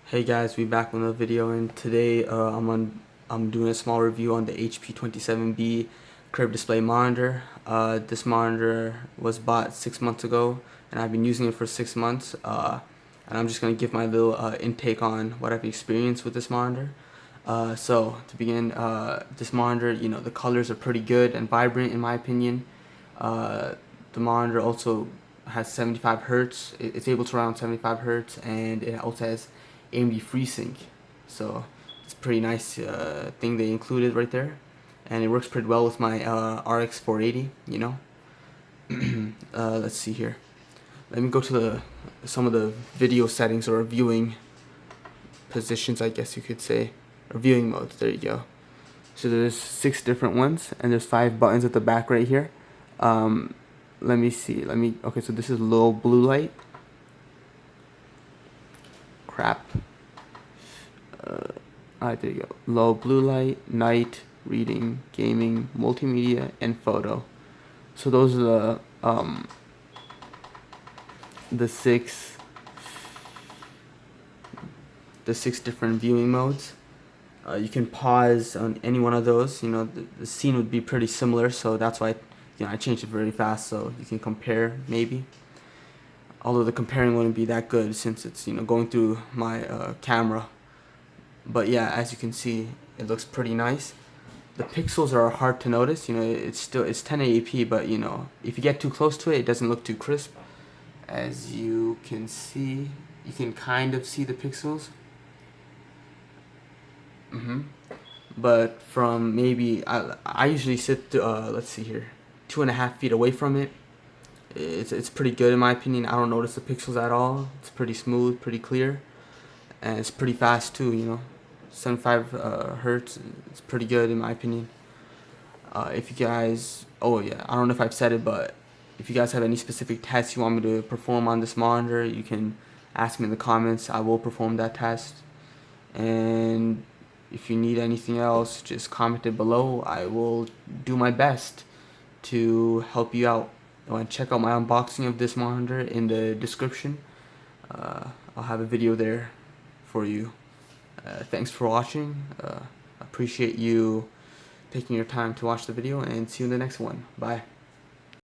Hey guys, we back with another video, and today I'm doing a small review on the HP 27B curved display monitor. This monitor was bought 6 months ago, and I've been using it for 6 months. And I'm just gonna give my little intake on what I've experienced with this monitor. So to begin, this monitor, the colors are pretty good and vibrant in my opinion. The monitor also has 75 Hertz. It's able to run 75 Hertz, and it also has AMD FreeSync, so it's a pretty nice thing they included right there, and it works pretty well with my RX 480. Let's see here. Let me go to some of the video settings, or viewing positions, I guess you could say, or viewing modes. There you go. So there's 6 different ones, and there's 5 buttons at the back right here. Let me see. Okay, so this is low blue light. Crap. Alright, there you go. Low blue light, night, reading, gaming, multimedia, and photo. So those are the six different viewing modes. You can pause on any one of those. The scene would be pretty similar, so that's why I changed it very fast, so you can compare maybe. Although the comparing wouldn't be that good since it's going through my camera. But yeah, as you can see, it looks pretty nice. The pixels are hard to notice. It's 1080p, but if you get too close to it, it doesn't look too crisp. As you can see, you can kind of see the pixels. But from maybe I usually sit let's see here, 2.5 feet away from it. It's pretty good in my opinion. I don't notice the pixels at all. It's pretty smooth, pretty clear, and it's pretty fast too. 75 Hertz. It's pretty good in my opinion. If you guys, oh yeah, I don't know if I've said it, but if you guys have any specific tests you want me to perform on this monitor, you can ask me in the comments. I will perform that test. And if you need anything else, just comment it below. I will do my best to help you out. Check out my unboxing of this monitor in the description. I'll have a video there for you. Thanks for watching. Appreciate you taking your time to watch the video, and see you in the next one. Bye.